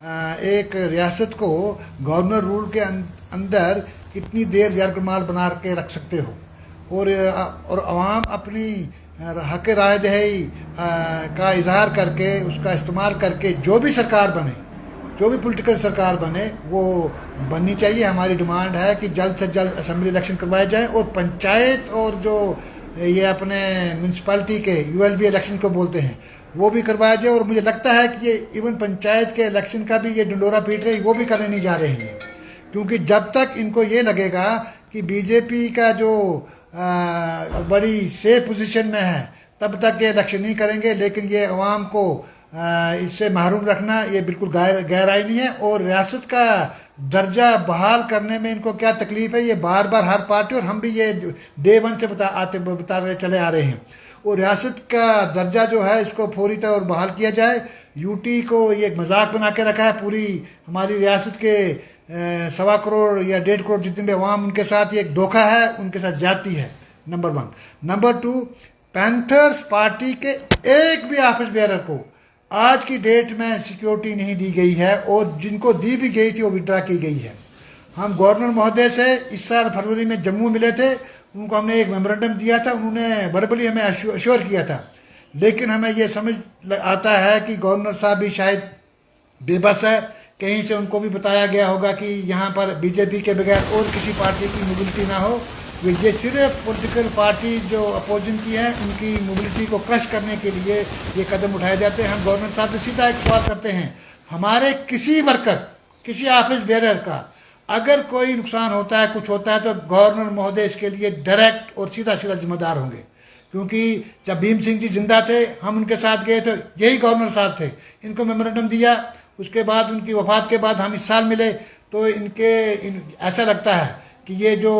एक रियासत को गवर्नर रूल के अंदर कितनी देर जरगमाल बना के रख सकते हो। और अवाम अपनी हक राय दही का इजहार करके उसका इस्तेमाल करके जो भी सरकार बने, जो भी पॉलिटिकल सरकार बने वो बननी चाहिए। हमारी डिमांड है कि जल्द से जल्द असेंबली इलेक्शन करवाए जाएं और पंचायत और जो ये अपने म्यूनसिपैलिटी के यूएलबी इलेक्शन को बोलते हैं वो भी करवाया जाए। और मुझे लगता है कि ये इवन पंचायत के इलेक्शन का भी ये डंडोरा पीट रही वो भी करने नहीं जा रहे हैं, क्योंकि जब तक इनको ये लगेगा कि बीजेपी का जो बड़ी सेफ पोजीशन में है तब तक ये इलेक्शन नहीं करेंगे। लेकिन ये अवाम को इससे महरूम रखना ये बिल्कुल गैर आईनी है। और रियासत का दर्जा बहाल करने में इनको क्या तकलीफ है, ये बार बार हर पार्टी और हम भी ये डे वन से बताते चले आ रहे हैं। और रियासत का दर्जा जो है इसको फौरी तौर पर बहाल किया जाए। यूटी को ये एक मजाक बना के रखा है। पूरी हमारी रियासत के 1.25 करोड़ या 1.5 करोड़ जितने भी अवाम उनके साथ ये एक धोखा है, उनके साथ ज्यादती है, नंबर 1। नंबर 2, पैंथर्स पार्टी के एक भी ऑफिस बेयरर को आज की डेट में सिक्योरिटी नहीं दी गई है और जिनको दी भी गई थी वो विड्रा की गई है। हम गवर्नर महोदय से इस साल फरवरी में जम्मू मिले थे, उनको हमने एक मेमोरेंडम दिया था, उन्होंने वर्बली हमें अश्योर किया था। लेकिन हमें ये समझ आता है कि गवर्नर साहब भी शायद बेबस है। कहीं से उनको भी बताया गया होगा कि यहाँ पर बीजेपी के बगैर और किसी पार्टी की मोबिलिटी ना हो। ये सिर्फ पॉलिटिकल पार्टी जो अपोजिशन की है उनकी मोबिलिटी को क्रश करने के लिए ये कदम उठाए जाते हैं। हम गवर्नर साहब से सीधा एक सवाल करते हैं, हमारे किसी वर्कर, किसी ऑफिस बेयरर का अगर कोई नुकसान होता है, कुछ होता है, तो गवर्नर महोदय इसके लिए डायरेक्ट और सीधा सीधा जिम्मेदार होंगे। क्योंकि जब भीम सिंह जी जिंदा थे हम उनके साथ गए तो यही गवर्नर साहब थे, इनको मेमोरेंडम दिया। उसके बाद उनकी वफात के बाद हम इस साल मिले तो ऐसा लगता है कि ये जो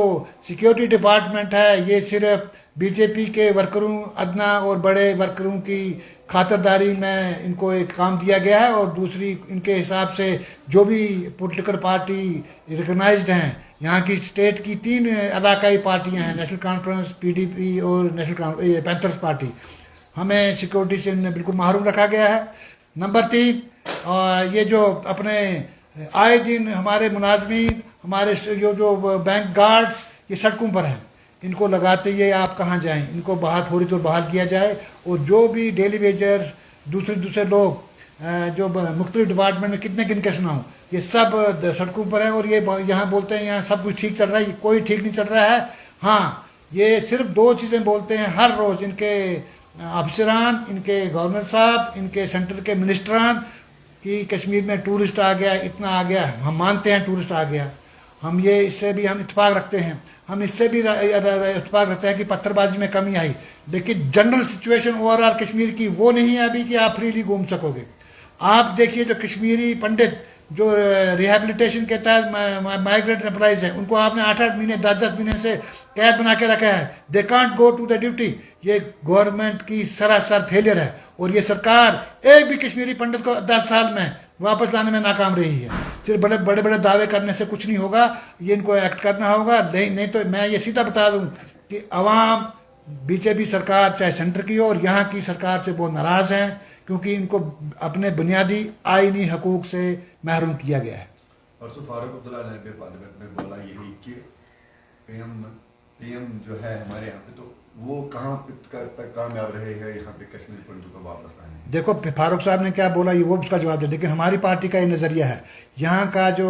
सिक्योरिटी डिपार्टमेंट है ये सिर्फ बीजेपी के वर्करों, अदना और बड़े वर्करों की खातिरदारी में इनको एक काम दिया गया है। और दूसरी इनके हिसाब से जो भी पॉलिटिकल पार्टी रिकग्नाइज्ड हैं, यहाँ की स्टेट की 3 इलाकाई पार्टियाँ हैं, नेशनल कॉन्फ्रेंस, पीडीपी और नेशनल पैंथर्स पार्टी, हमें सिक्योरिटी से इन्हें बिल्कुल महरूम रखा गया है। नंबर 3, ये जो अपने आए दिन हमारे मुलाजमीन, हमारे जो बैंक गार्ड्स ये सड़कों पर हैं, इनको लगाते ये आप कहाँ जाएं, इनको बाहर फौरी तौर बहाल किया जाए। और जो भी डेली वेजर्स, दूसरे लोग जो मुख्तलिफ डिपार्टमेंट में कितने किन के सुनाऊँ, ये सब सड़कों पर हैं। और ये यहाँ बोलते हैं यहाँ सब कुछ ठीक चल रहा है, कोई ठीक नहीं चल रहा है। हाँ, ये सिर्फ 2 चीज़ें बोलते हैं हर रोज़, इनके अफसरान, इनके गवर्नर साहब, इनके सेंटर के मिनिस्टरान, कि कश्मीर में टूरिस्ट आ गया, इतना आ गया। हम मानते हैं टूरिस्ट आ गया, हम ये इससे भी हम इत्तेफाक रखते हैं, हम इससे भी इत्तेफाक रखते हैं कि पत्थरबाजी में कमी आई। लेकिन जनरल सिचुएशन ओवरऑल कश्मीर की वो नहीं है अभी कि आप फ्रीली घूम सकोगे। आप देखिए जो कश्मीरी पंडित जो रिहेबिलिटेशन के तहत माइग्रेंट एम्प्लॉइज हैं, उनको आपने 8-8 महीने 10-10 महीने से कैद बना के रखा है। They can't go to the duty. ये गवर्नमेंट की सरासर फेलियर है। और ये सरकार एक भी कश्मीरी पंडित को 10 साल में वापस लाने में नाकाम रही है। सिर्फ बड़े बड़े दावे करने से कुछ नहीं होगा, ये इनको एक्ट करना होगा। नहीं तो मैं ये सीधा बता दूं कि अवाम बीजेपी सरकार चाहे सेंटर की हो और यहाँ की सरकार से बहुत नाराज हैं, क्योंकि इनको अपने बुनियादी आईनी हकूक से महरूम किया गया है। परसों फारूक अब्दुल्ला ने भी पार्लियामेंट में बोला यही कि पीएम जो है हमारे यहाँ पे, तो वो कहाँ तक कामयाब रहे हैं यहाँ पे कश्मीर पंडितों को वापस लाने। देखो फारूक साहब ने क्या बोला ये वो उसका जवाब दे, लेकिन हमारी पार्टी का ये नज़रिया है, यहाँ का जो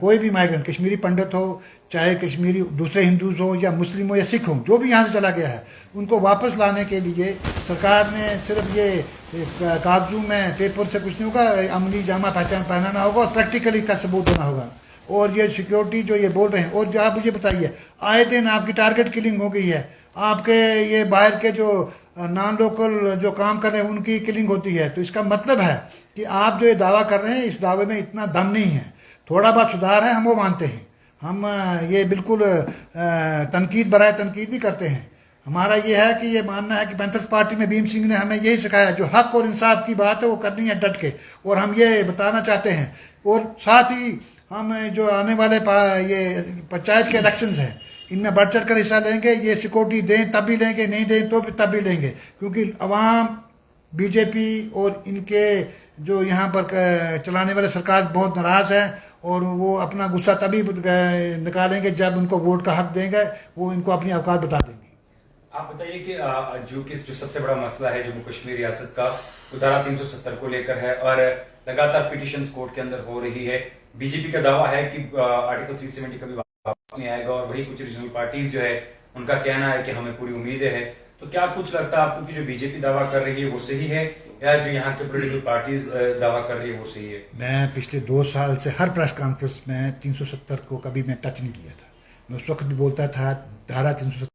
कोई भी माइग्रेंट, कश्मीरी पंडित हो, चाहे कश्मीरी दूसरे हिंदूज हो या मुस्लिम हो या सिख हो, जो भी यहाँ से चला गया है, उनको वापस लाने के लिए सरकार ने सिर्फ ये कागजों में पेपर से कुछ नहीं होगा, अमली जामा पहचान पहनाना होगा और प्रैक्टिकली का सबूत होना होगा। और ये सिक्योरिटी जो ये बोल रहे हैं, और जो आप मुझे बताइए, आए दिन आपकी टारगेट किलिंग हो गई है, आपके ये बाहर के जो नॉन लोकल जो काम कर रहे हैं उनकी किलिंग होती है। तो इसका मतलब है कि आप जो ये दावा कर रहे हैं इस दावे में इतना दम नहीं है। थोड़ा बहुत सुधार है, हम वो मानते हैं। हम ये बिल्कुल तनकीद बराए तनकीद नहीं करते हैं। हमारा ये है कि ये मानना है कि पैंथर्स पार्टी में भीम सिंह ने हमें यही सिखाया, जो हक और इंसाफ की बात है वो करनी है डट के। और हम ये बताना चाहते हैं, और साथ ही हम जो आने वाले ये पंचायत के इलेक्शंस हैं इनमें बढ़ चढ़ कर हिस्सा लेंगे। ये सिक्योरिटी दें तब भी लेंगे, नहीं दें तो तब भी लेंगे, क्योंकि अवाम बीजेपी और इनके जो यहाँ पर चलाने वाले सरकार बहुत नाराज़ है और वो अपना गुस्सा तभी निकालेंगे जब उनको वोट का हक देंगे, वो इनको अपनी औकात बता देंगे। आप बताइए कि जो सबसे बड़ा मसला है जम्मू कश्मीर रियासत का, वो धारा 370 को लेकर है और लगातार पिटीशंस कोर्ट के अंदर हो रही है। बीजेपी का दावा है कि आर्टिकल 370 कभी वापस नहीं आएगा और वही कुछ रीजनल पार्टीज जो है उनका कहना है कि हमें पूरी उम्मीदें हैं। तो क्या कुछ लगता है आपको कि जो बीजेपी दावा कर रही है वो सही है या जो यहाँ के पॉलिटिकल पार्टीज दावा कर रही है वो सही है? मैं पिछले 2 साल से हर प्रेस कॉन्फ्रेंस में 370 को कभी मैं टच नहीं किया था। मैं उस वक्त भी बोलता था धारा 370